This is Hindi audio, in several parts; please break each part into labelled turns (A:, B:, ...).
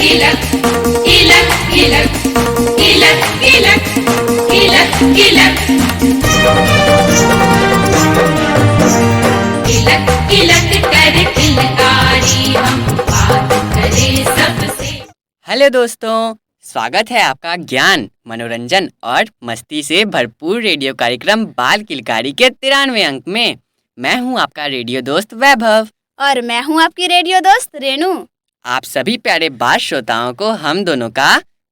A: इलक इलक इलक इलक इलक इलक इलक इलक इलक कर किलकारी हम बात करें सबसे।
B: हेलो दोस्तों, स्वागत है आपका ज्ञान, मनोरंजन और मस्ती से भरपूर रेडियो कार्यक्रम बाल किलकारी के 93वें अंक में। मैं हूं आपका रेडियो दोस्त वैभव
C: और मैं हूं आपकी रेडियो दोस्त रेनू।
B: आप सभी प्यारे बाल श्रोताओं को हम दोनों का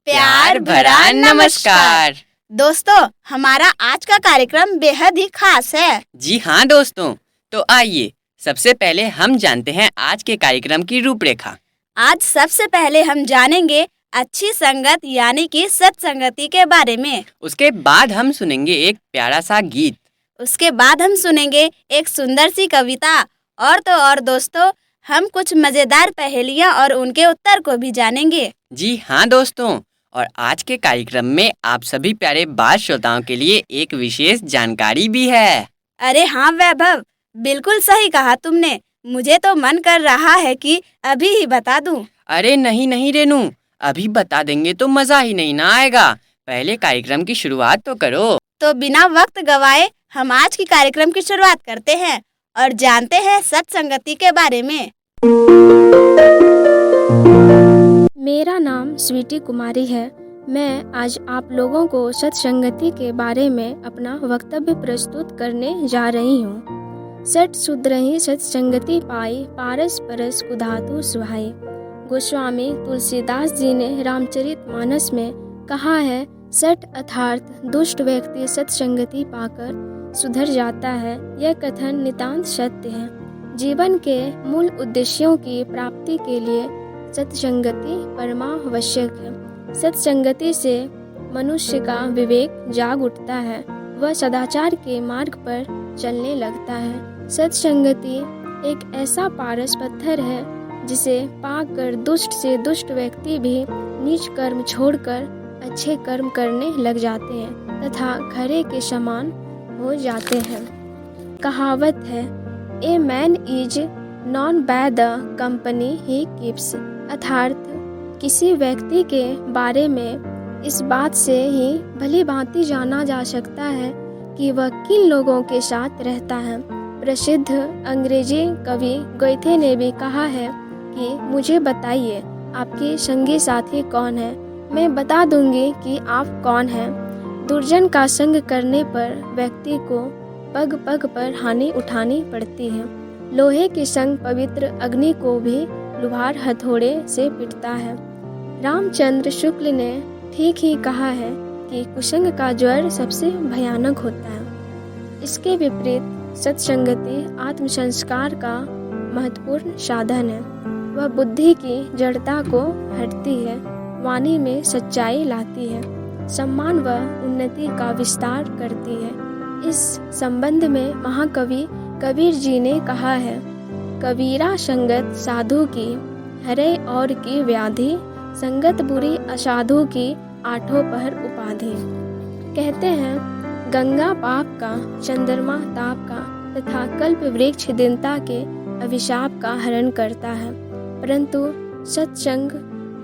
C: प्यार भरा नमस्कार। दोस्तों, हमारा आज का कार्यक्रम बेहद ही खास है।
B: जी हाँ दोस्तों, तो आइए सबसे पहले हम जानते हैं आज के कार्यक्रम की रूपरेखा।
C: आज सबसे पहले हम जानेंगे अच्छी संगत यानी कि सत्संगति के बारे में।
B: उसके बाद हम सुनेंगे एक प्यारा सा गीत।
C: उसके बाद हम सुनेंगे एक सुंदर सी कविता। और तो और दोस्तों, हम कुछ मजेदार पहेलियां और उनके उत्तर को भी जानेंगे।
B: जी हाँ दोस्तों, और आज के कार्यक्रम में आप सभी प्यारे बाल श्रोताओं के लिए एक विशेष जानकारी भी है।
C: अरे हाँ वैभव, बिल्कुल सही कहा तुमने। मुझे तो मन कर रहा है कि अभी ही बता दूं।
B: अरे नहीं नहीं रेनू, अभी बता देंगे तो मजा ही नहीं ना आएगा। पहले कार्यक्रम की शुरुआत तो करो।
C: तो बिना वक्त गवाए हम आज की कार्यक्रम की शुरुआत करते हैं और जानते हैं सत्संगति के बारे में।
D: मेरा नाम स्वीटी कुमारी है। मैं आज आप लोगों को सत्संगति के बारे में अपना वक्तव्य प्रस्तुत करने जा रही हूँ। सट सुधरहि सत्संगति पाई, पारस परस कुधातु सुहाई। गोस्वामी तुलसीदास जी ने रामचरितमानस में कहा है, सट अर्थात दुष्ट व्यक्ति सत्संगति पाकर सुधर जाता है। यह कथन नितांत सत्य है। जीवन के मूल उद्देश्यों की प्राप्ति के लिए सत्संगति परमावश्यक है। सत्संगति से मनुष्य का विवेक जाग उठता है, वह सदाचार के मार्ग पर चलने लगता है। सत्संगति एक ऐसा पारस पत्थर है जिसे पाकर दुष्ट से दुष्ट व्यक्ति भी नीच कर्म छोड़कर अच्छे कर्म करने लग जाते हैं तथा खरे के समान हो जाते हैं। कहावत है, a man is known by the company he keeps, अर्थात किसी व्यक्ति के बारे में इस बात से ही भली भांति जाना जा सकता है कि वह किन लोगों के साथ रहता है। प्रसिद्ध अंग्रेजी कवि गोएथे ने भी कहा है कि मुझे बताइए आपके संगी साथी कौन है, मैं बता दूंगी कि आप कौन हैं। दुर्जन का संग करने पर व्यक्ति को पग पग पर हानि उठानी पड़ती है। लोहे के संग पवित्र अग्नि को भी लुहार हथौड़े से पिटता है। रामचंद्र शुक्ल ने ठीक ही कहा है कि कुसंग का ज्वर सबसे भयानक होता है। इसके विपरीत सत्संगति आत्मसंस्कार का महत्वपूर्ण साधन है। वह बुद्धि की जड़ता को हटती है, वाणी में सच्चाई लाती है, सम्मान व उन्नति का विस्तार करती है। इस संबंध में महाकवि कबीर जी ने कहा है, कबीरा संगत साधु की हरे और की व्याधि, संगत बुरी असाधु की आठों पहर उपाधि। कहते हैं, गंगा पाप का, चंद्रमा ताप का तथा कल्प वृक्ष दीनता के अभिशाप का हरण करता है, परंतु सत्संग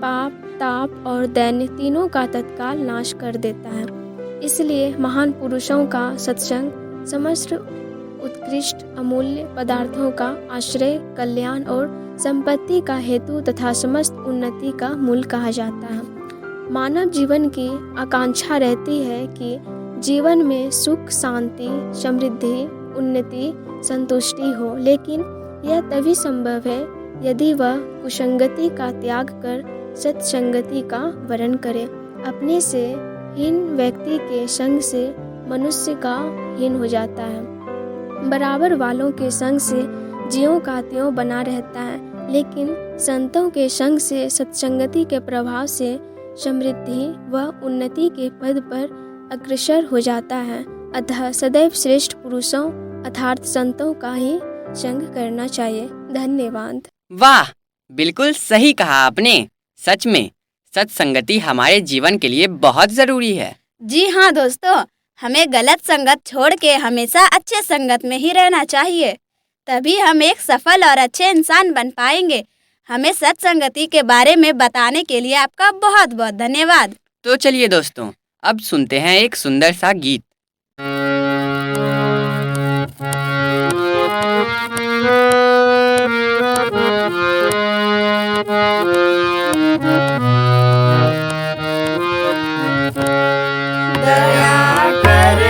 D: पाप, ताप और दैन्य तीनों का तत्काल नाश कर देता है। इसलिए महान पुरुषों का सत्संग समस्त उत्कृष्ट अमूल्य पदार्थों का आश्रय, कल्याण और संपत्ति का हेतु तथा समस्त उन्नति का मूल कहा जाता है। मानव जीवन की आकांक्षा रहती है कि जीवन में सुख, शांति, समृद्धि, उन्नति, संतुष्टि हो, लेकिन यह तभी संभव है यदि वह कुसंगति का त्याग कर सत्संगति का वरण करे। अपने से हीन व्यक्ति के संग से मनुष्य का हीन हो जाता है। बराबर वालों के संग से ज्यों का त्यों बना रहता है, लेकिन संतों के संग से, सत्संगति के प्रभाव से समृद्धि व उन्नति के पद पर अग्रसर हो जाता है। अतः सदैव श्रेष्ठ पुरुषों अर्थात संतों का ही संग करना चाहिए। धन्यवाद।
B: वाह, बिल्कुल सही कहा आपने। सच में सत्संगति हमारे जीवन के लिए बहुत जरूरी है।
C: जी हाँ दोस्तों, हमें गलत संगत छोड़ के हमेशा अच्छे संगत में ही रहना चाहिए, तभी हम एक सफल और अच्छे इंसान बन पाएंगे। हमें सत्संगति के बारे में बताने के लिए आपका बहुत बहुत धन्यवाद।
B: तो चलिए दोस्तों, अब सुनते हैं एक सुंदर सा गीत।
C: दया कर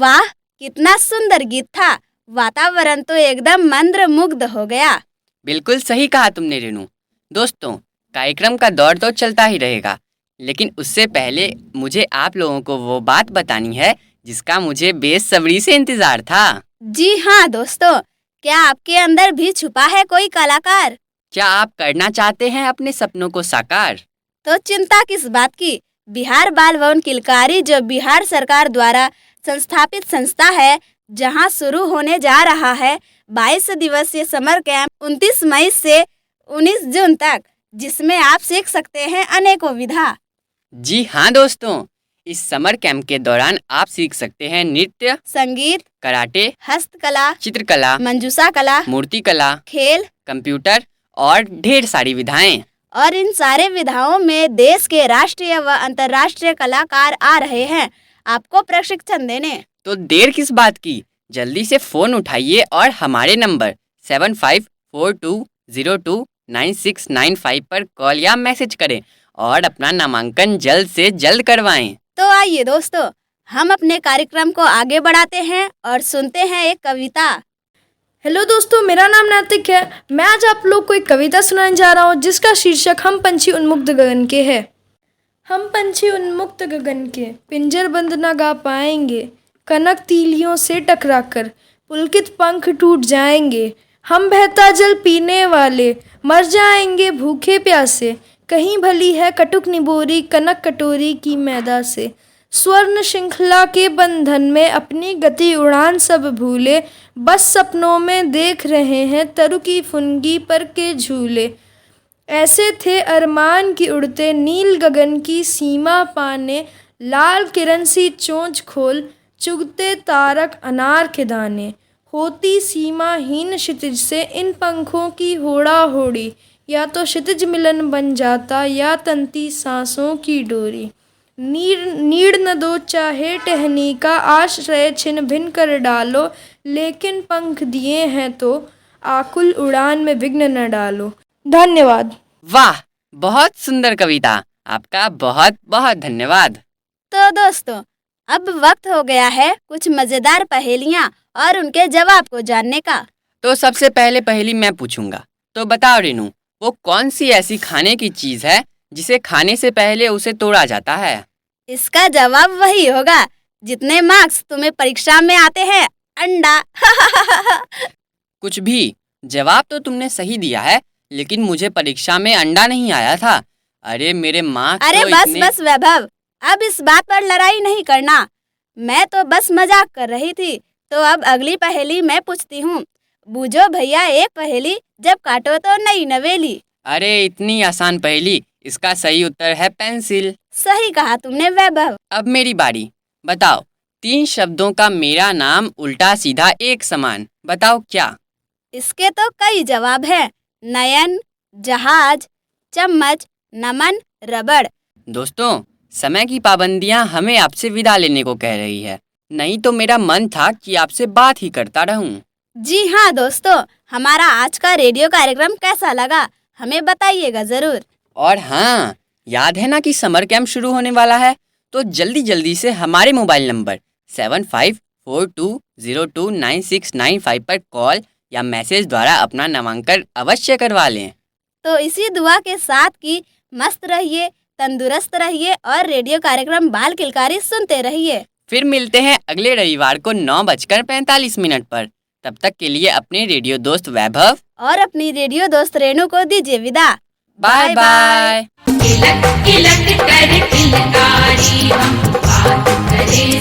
C: वाह, कितना सुंदर गीत था। वातावरण तो एकदम मंत्रमुग्ध हो गया।
B: बिल्कुल सही कहा तुमने रेनू। दोस्तों, कार्यक्रम का दौर तो चलता ही रहेगा, लेकिन उससे पहले मुझे आप लोगों को वो बात बतानी है जिसका मुझे बेसब्री से इंतजार था।
C: जी हाँ दोस्तों, क्या आपके अंदर भी छुपा है कोई कलाकार?
B: क्या आप करना चाहते हैं अपने सपनों को साकार?
C: तो चिंता किस बात की। बिहार बाल भवन किलकारी, जो बिहार सरकार द्वारा संस्थापित संस्था है, जहां शुरू होने जा रहा है 22 दिवसीय समर कैंप 29 मई से 19 जून तक, जिसमें आप सीख सकते हैं अनेकों विधा।
B: जी हाँ दोस्तों, इस समर कैंप के दौरान आप सीख सकते हैं नृत्य,
C: संगीत,
B: कराटे,
C: हस्तकला,
B: चित्रकला,
C: मंजूषा कला,
B: मूर्ति कला,
C: खेल
B: कंप्यूटर और ढेर सारी विधाएं।
C: और इन सारे विधाओं में देश के राष्ट्रीय व अंतर्राष्ट्रीय कलाकार आ रहे हैं आपको प्रशिक्षण देने।
B: तो देर किस बात की, जल्दी से फोन उठाइए और हमारे नंबर 7542029695 पर कॉल या मैसेज करें और अपना नामांकन जल्द से जल्द करवाएं।
C: तो आइए दोस्तों, हम अपने कार्यक्रम को आगे बढ़ाते हैं और सुनते हैं एक कविता।
E: हेलो दोस्तों, मेरा नाम नैतिक है। मैं आज आप लोग को एक कविता सुनाने जा रहा हूँ जिसका शीर्षक हम पंछी उन्मुक्त गगन के है। हम पंछी उन्मुक्त गगन के पिंजर बंद न गा पाएंगे, कनक तीलियों से टकराकर पुलकित पंख टूट जाएंगे। हम बहता जल पीने वाले मर जाएंगे भूखे प्यासे, कहीं भली है कटुक निबोरी कनक कटोरी की मैदा से। स्वर्ण श्रृंखला के बंधन में अपनी गति उड़ान सब भूले, बस सपनों में देख रहे हैं तरु की फुनगी पर के झूले। ऐसे थे अरमान की उड़ते नील गगन की सीमा पाने, लाल किरण सी चोंच खोल चुगते तारक अनार के दाने। होती सीमाहीन क्षितिज से इन पंखों की होड़ा होड़ी, या तो क्षितिज मिलन बन जाता या तंती सांसों की डोरी। नीड़ न दो चाहे टहनी का आश्रय छिन भिन कर डालो, लेकिन पंख दिए हैं तो आकुल उड़ान में विघ्न न डालो। धन्यवाद।
B: वाह, बहुत सुंदर कविता, आपका बहुत बहुत धन्यवाद।
C: तो दोस्तों, अब वक्त हो गया है कुछ मजेदार पहेलियाँ और उनके जवाब को जानने का।
B: तो सबसे पहले पहेली मैं पूछूंगा। तो बताओ रेनू, वो कौन सी ऐसी खाने की चीज है जिसे खाने से पहले उसे तोड़ा जाता है?
C: इसका जवाब वही होगा जितने मार्क्स तुम्हें परीक्षा में आते हैं, अंडा।
B: कुछ भी, जवाब तो तुमने सही दिया है, लेकिन मुझे परीक्षा में अंडा नहीं आया था। अरे मेरे मार्क्स
C: अरे
B: तो
C: बस
B: इतने...
C: बस वैभव, अब इस बात पर लड़ाई नहीं करना। मैं तो बस मजाक कर रही थी। तो अब अगली पहेली मैं पूछती हूँ। बूझो भैया एक पहेली, जब काटो तो नई नवेली।
B: अरे इतनी आसान पहेली, इसका सही उत्तर है पेंसिल।
C: सही कहा तुमने वैभव।
B: अब मेरी बारी। बताओ, 3 शब्दों का मेरा नाम उल्टा सीधा एक समान, बताओ क्या?
C: इसके तो कई जवाब हैं। नयन, जहाज, चम्मच, नमन, रबड़।
B: दोस्तों, समय की पाबंदियां हमें आपसे विदा लेने को कह रही है, नहीं तो मेरा मन था कि आपसे बात ही करता रहूं।
C: जी हाँ दोस्तों, हमारा आज का रेडियो कार्यक्रम कैसा लगा हमें बताइएगा जरूर।
B: और हाँ, याद है ना कि समर कैंप शुरू होने वाला है, तो जल्दी जल्दी से हमारे मोबाइल नंबर 7542029695 पर कॉल या मैसेज द्वारा अपना नामांकन अवश्य करवा लें।
C: तो इसी दुआ के साथ कि मस्त रहिए, तंदुरुस्त रहिए और रेडियो कार्यक्रम बाल किलकारी सुनते रहिए।
B: फिर मिलते हैं अगले रविवार को 9:45 पर। तब तक के लिए अपने रेडियो दोस्त वैभव
C: और अपनी रेडियो दोस्त रेनू को दीजिए विदा।
B: Bye bye.
A: तिलक तिलक कर किलकारी हम बात करें